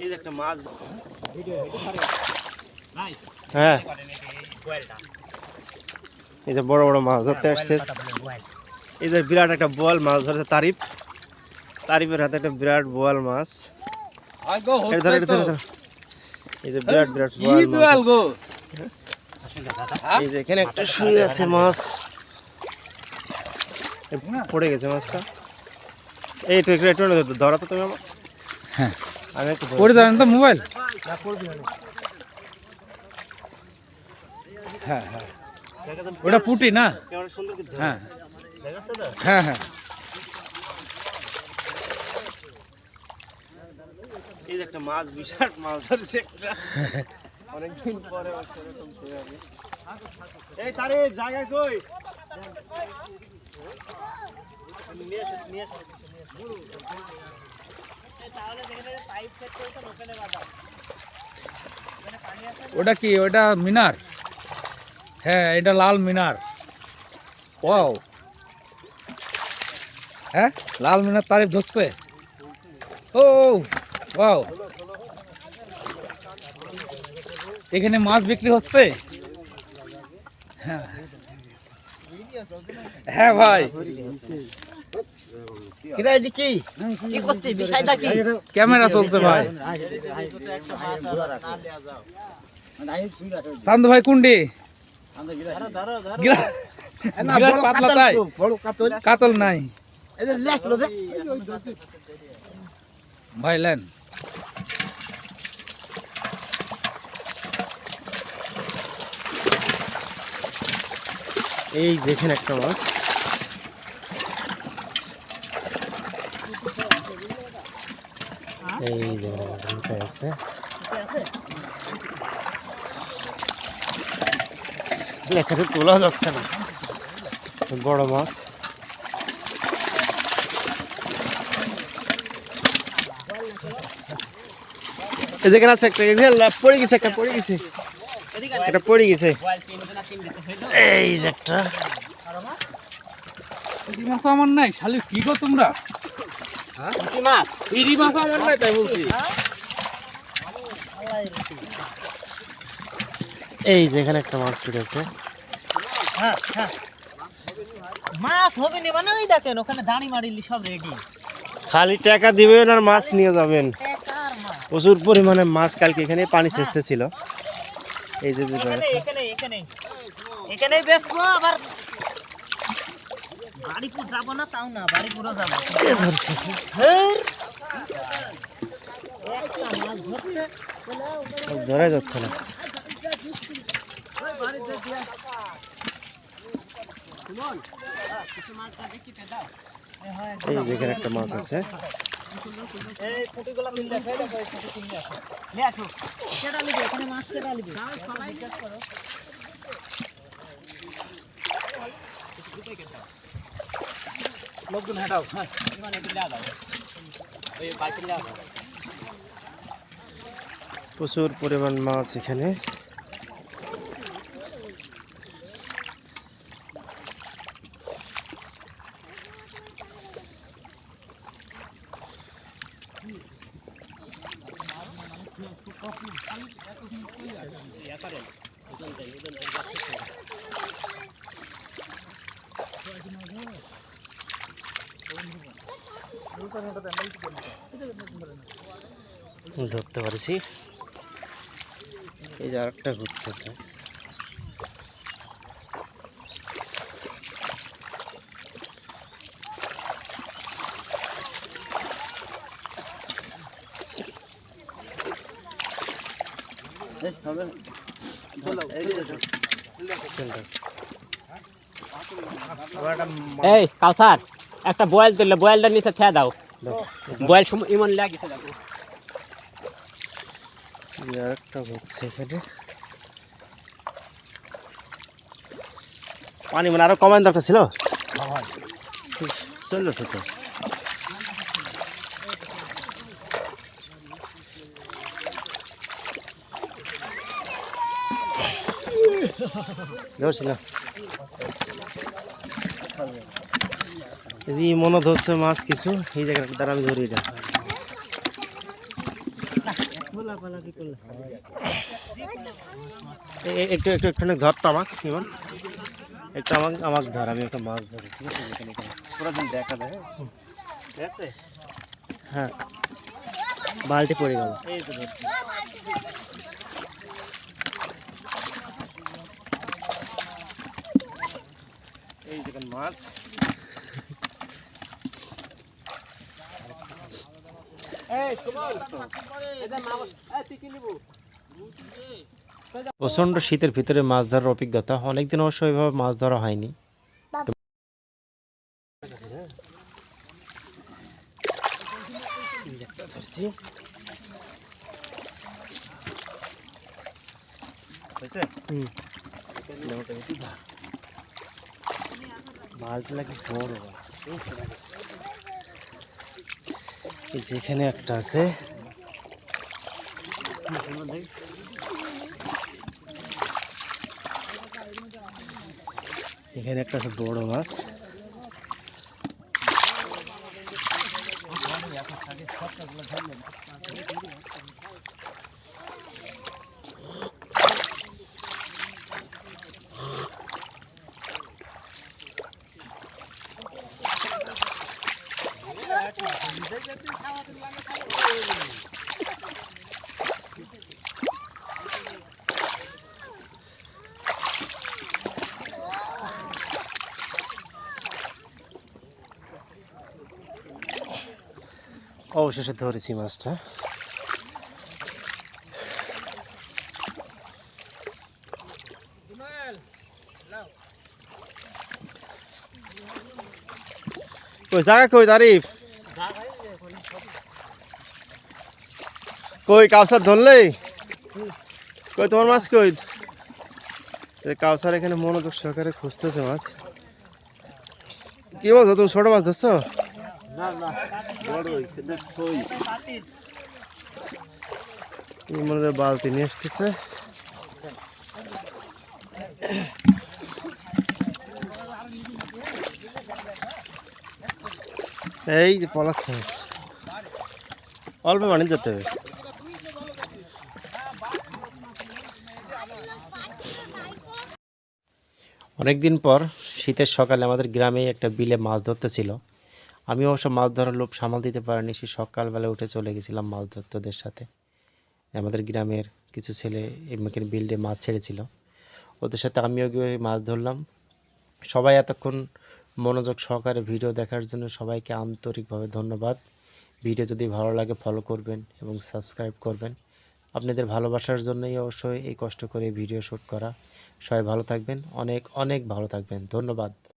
এই যে একটা মাছ হ্যাঁ এই যে বড় বড় মাছ ধরতে আসছে। এই যে বিরাট একটা বোয়াল মাছ ধরেছে তারিফের হাতে একটা বিরাট বোয়াল মাছ। এই যে বিরাট বিরাট বোয়াল মাছ। এই যে এখানে একটা শুয়ে আছে মাছ, পড়ে গেছে মাছটা। এই একটু ধরা তো তুমি আমার। হ্যাঁ আমি একটু পড়ে দেবেন তো মোবাইল। হ্যাঁ হ্যাঁ ওটা পুটি না? হ্যাঁ হ্যাঁ হ্যাঁ এই যে একটা মাছ, বিশাল মাছ ধরেছে একটা, অনেকদিন পরে এরকম ছেড়ে। এই তারিখ জায়গায় কই ওটা কি? ওটা মিনার। হ্যাঁ এটা লাল মিনার। ওয়াও হ্যাঁ লাল মিনার তারিফ ধরছে। ও ওয়াও এখানে মাছ বিক্রি হচ্ছে। হ্যাঁ হ্যাঁ ভাই ক্যামেরা চলছে ভাই। চান্দু ভাই কুন্ডি পাতলা তাই কাতল নাই ভাই লেন। এই যেখানে একটা মাছ, এই যে আছে লেখাতে তোলা যাচ্ছে না, বড় মাছ। এই যেখানে আছে একটা পড়ে গেছে, একটা পড়ে গেছে, একটা পড়ে গেছে। এই যে একটা মাছ আমার নাই। শালি কি গো তোমরা? মাছ ইরি মাছ আমার নাই তাই বলছি। এই যে এখানে একটা মাছ পড়েছে। হ্যাঁ হ্যাঁ মাছ হবে না মানে ওই দেখেন ওখানে দাঁড়ি মারিলি সব রেডি। খালি টাকা দিবেন আর মাছ নিয়ে যাবেন। প্রচুর পরিমাণে মাছ কালকে এখানে পানি সেচতে ছিল। এই যে এখানে বেচবো আবার বাড়িপুর যাবো না তাও না, বাড়িপুরও যাবো। ধরা যাচ্ছে না। এই যেখানে একটা মাছ আছে। প্রচুর পরিমাণ মাছ এখানে। ধরতে পারছি। এই যে আরেকটা ঘুরতেছে। এই কাউসার একটা বয়েল তুললে বয়েলটার নিচে খেয়ে দাও। বয়েল ইমন লাগিছে দেখো। আরেকটা হচ্ছে এখানে পানি মানে আরো কমানো দরকার ছিল। চলছে তো ধরছি না। এই যে মনে ধরছে মাছ কিছু, এই জায়গাটা দ্বারা আমি ধরি এটা। একটু একটু একটু ধর তো আমাকে ইমন, একটু আমাকে ধর, আমি একটা মাছ ধরি, ঠিক আছে? এখানে পুরো দিন দেখা দেয়, হ্যাঁ ঠিক আছে? হ্যাঁ বালতি পড়ে গেল, এই তো ধরছি। এই যেখানে মাছ, প্রচণ্ড শীতের ভিতরে মাছ ধরার অভিজ্ঞতা, অনেকদিন অবশ্য ওইভাবে মাছ ধরা হয়নি। যেখানে একটা আছে, এখানে একটা আছে বড় মাছ। অবশেষে ধরেছি মাছটা। কই জায়গা কই তারিফ, কই কাউসার ধরলে, কই তোমার মাছ কই? কাউসার এখানে মনোযোগ সহকারে খুঁজতেছে মাছ। কি বলছো তুমি, ছোট মাছ ধরছো? না না বড়ই, কিন্তু কই মনে বালতি নিয়ে আসতেছে। এই যে পলাচ্ছে, অল্প পানি যেতে হবে। অনেকদিন পর শীতের সকালে আমাদের গ্রামে একটা বিলে মাছ ধরতে ছিল। আমি অবশ্য মাছ ধরার লোভ সামাল দিতে পারিনি, সে সকালবেলা উঠে চলে গেছিলাম মাছ ধরতে ওদের সাথে। আমাদের গ্রামের কিছু ছেলে এখানে বিলে মাছ ছেড়েছিল, ওদের সাথে আমিও গিয়ে মাছ ধরলাম। সবাই এতক্ষণ মনোযোগ সহকারে ভিডিও দেখার জন্য সবাইকে আন্তরিকভাবে ধন্যবাদ। ভিডিও যদি ভালো লাগে ফলো করবেন এবং সাবস্ক্রাইব করবেন। আপনাদের ভালোবাসার জন্যই অবশ্যই এই কষ্ট করে ভিডিও শ্যুট করা। সবাই ভালো থাকবেন, অনেক অনেক ভালো থাকবেন, ধন্যবাদ।